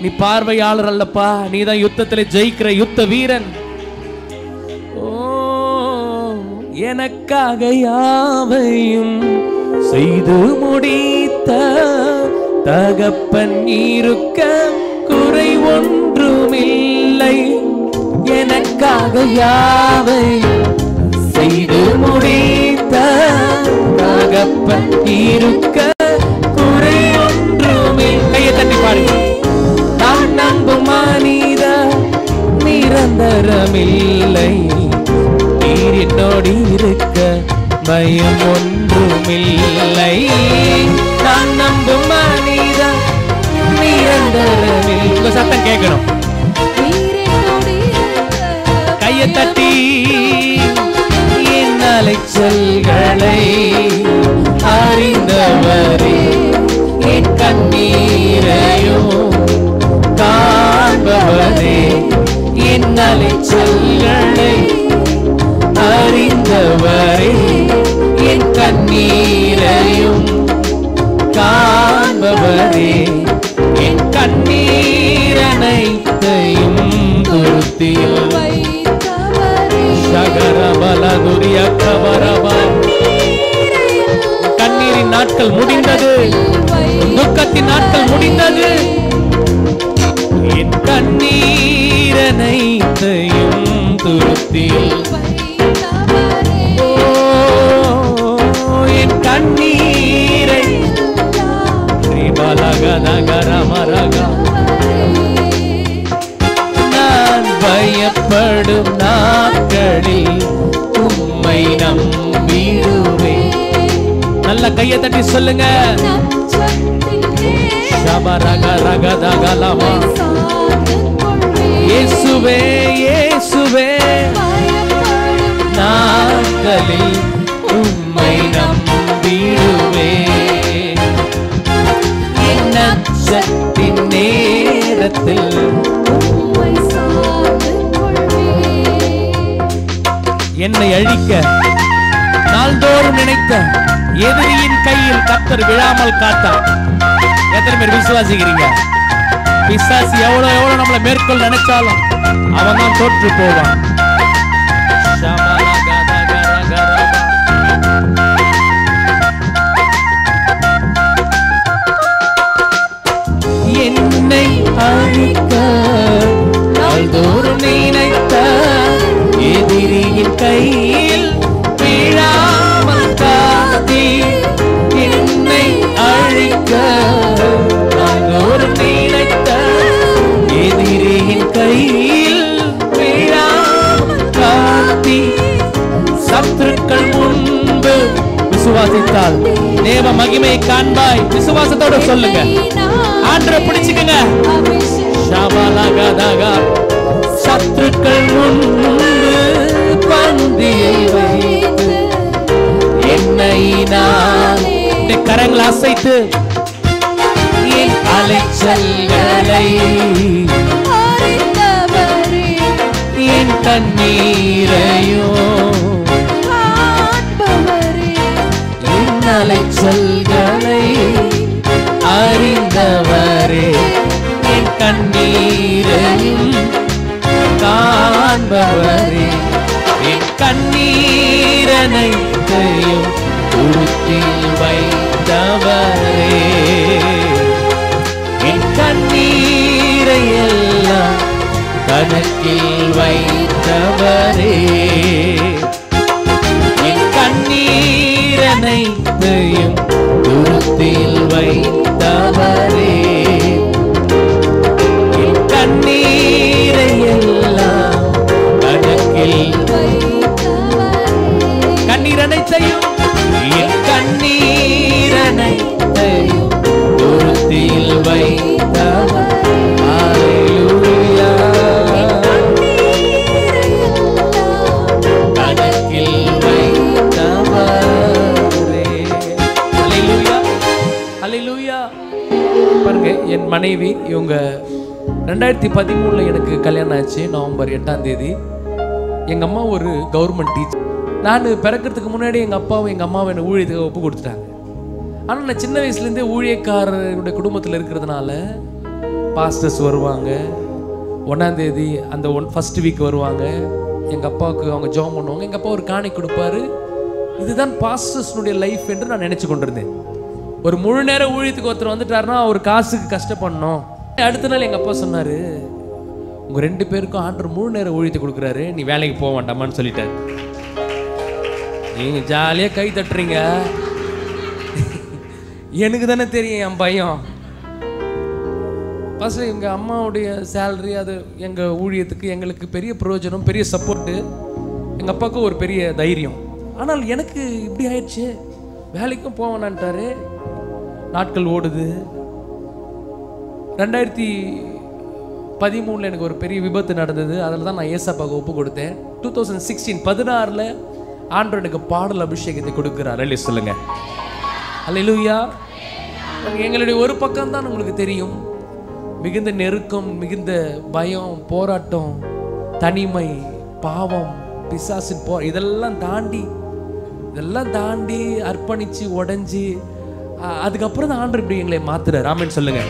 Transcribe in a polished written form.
நீ பார்வையாளர் அல்லப்பா, நீதான் யுத்தத்தில் ஜெயிக்கிற யுத்த வீரன். ஓ, எனக்காக யாவையும் செய்து முடித்த தகப்பன் இருக்க குறை ஒன்றுமில்லை. எனக்காக யாவையும் செய்து முடித்த தகப்பன் இருக்க குறை ஒன்றுமில்லை. கையை தட்டி பாருங்க. நான் நம்பும் மனித நிரந்தரமில்லை, நீர் என்னோடு இருக்க பயம் ஒன்றுமில்லை. நான் நம்பும் மனித நிரந்தரமில்லை. உங்க சத்தம் கேட்கணும். கையை தட்டி என் அலைச்சல்களை அறிந்தவரே, என் கண்ணீரையும் காண்பவரே, என் அலைச்சல்களை அறிந்தவரே, என் கண்ணீரையும் காண்பவரே, என் கண்ணீர் அனைத்தையும் துருத்தியில் கண்ணீரின் நாட்கள் முடிந்தது, துக்கத்தின் நாட்கள் முடிந்தது. என் கண்ணீர் அனைத்தையும் துருத்தியில் என் கண்ணீரை நான் பயப்படும் நாட்களில் உம்மை நம்பிடுவேன். நல்ல கையை தட்டி சொல்லுங்க. இயேசுவே இயேசுவே, நாட்களில் உம்மை நம்பிடுவேன். என் நட்சத்தின் நேரத்தில் என்னை அழிக்க நாள்தோறும் நினைத்த எதிரியின் கையில் கர்த்தர் விழாமல் காத்தார். எத்தனை பேர் விசுவாசிக்கிறீங்க? பிசாசு எவ்வளவு நம்மளை மேற்கொள் நினைச்சாலும் அவன் தான் தோற்று போவான். என்னை அழிக்க நாள்தோறும் நினைத்த எதிரியின் கையில் விழாமல் காத்தி, என்னை அழிக்க நாள்தோறும் நினைத்த எதிரியின் கையில் விழாமல் காத்தி, சத்துருக்கள் முன்பு விசுவாசித்தால் தேவ மகிமை காண்பாய். விசுவாசத்தோட சொல்லுங்க. ஆண்டவரை பிடிச்சுக்கங்க. சத்துருக்கள் முன்பு பந்தியை வைத்து என்னை நான் கரங்களை அசைத்து என் அலைச்சல்களை என் கண்ணீரையும் என் அலைச்சல்களை அறிந்தவரே, என் கண்ணீரையும் காண்பவரே, என் கண்ணீரனைத்தையும் உருத்தில் வைத்தவரே, என் கண்ணீரை எல்லாம் கணக்கில் வைத்தவரே, என் கண்ணீரனைத்தையும் உருத்தில் வைத்தவரே, என் கண்ணீரை எல்லாம் கணக்கில் கண்ணீர் அனைத்தையும் என் கண்ணீர் அனைத்தையும் உருத்தில் வைத்தவர். கணக்கில் வைத்தவரே. அல்லேலூயா அல்லேலூயா. பாருங்க, என் மனைவி இவங்க 2013 எனக்கு கல்யாணம் ஆச்சு. நவம்பர் 8ஆம் தேதி. எங்கள் அம்மா ஒரு கவர்மெண்ட் டீச்சர். நான் பிறக்கிறதுக்கு முன்னாடி எங்கள் அப்பாவும் எங்கள் அம்மாவும் என்னை ஊழியத்துக்கு ஒப்பு கொடுத்துட்டாங்க. ஆனால் நான் சின்ன வயசுலேருந்தே ஊழியக்காரருடைய குடும்பத்தில் இருக்கிறதுனால பாஸ்டர்ஸ் வருவாங்க. 1ஆம் தேதி அந்த ஃபர்ஸ்ட் வீக் வருவாங்க. எங்கள் அப்பாவுக்கு அவங்க ஜெபம் பண்ணுவாங்க. எங்கள் அப்பா ஒரு காணி கொடுப்பாரு. இதுதான் பாஸ்டர்ஸ்னுடைய லைஃப் என்று நான் நினச்சி கொண்டிருந்தேன். ஒரு முழு நேர ஊழியத்துக்கு ஒருத்தர் வந்துட்டாருன்னா அவர் காசுக்கு கஷ்டப்படணும். அடுத்த நாள் எங்கள் அப்பா சொன்னார், உங்கள் 2 பேருக்கும் ஆண்டவர் முழு நேர ஊழியத்தை கொடுக்குறாரு, நீ வேலைக்கு போக வேண்டாமான்னு சொல்லிட்டாரு. நீங்கள் ஜாலியாக கை தட்டுறீங்க, எனக்கு தானே தெரியும் என் பையன். ஃபஸ்ட்டு எங்கள் அம்மாவுடைய சேலரி அது எங்கள் ஊழியத்துக்கு எங்களுக்கு பெரிய பிரயோஜனம், பெரிய சப்போர்ட்டு. எங்கள் அப்பாவுக்கும் ஒரு பெரிய தைரியம். ஆனால் எனக்கு இப்படி ஆயிடுச்சு, வேலைக்கும் போவேனான்ட்டாரு. நாட்கள் ஓடுது. 2013 எனக்கு ஒரு பெரிய விபத்து நடந்தது. அதில் தான் நான் ஏசப்பாவுக்கு ஒப்பு கொடுத்தேன். 2016 ஆண்டவர் எனக்கு பாடல் அபிஷேகத்தை கொடுக்குறார். அல்ல சொல்லுங்க, அல்லேலூயா. எங்களுடைய ஒரு பக்கம் தான் உங்களுக்கு தெரியும். மிகுந்த நெருக்கம், மிகுந்த பயம், போராட்டம், தனிமை, பாவம், பிசாசின் இதெல்லாம் தாண்டி அர்ப்பணிச்சு உடைஞ்சு அதுக்கப்புறம் தான் ஆண்டவர் இப்படி எங்களை மாத்துறார். ஆமென் சொல்லுங்க.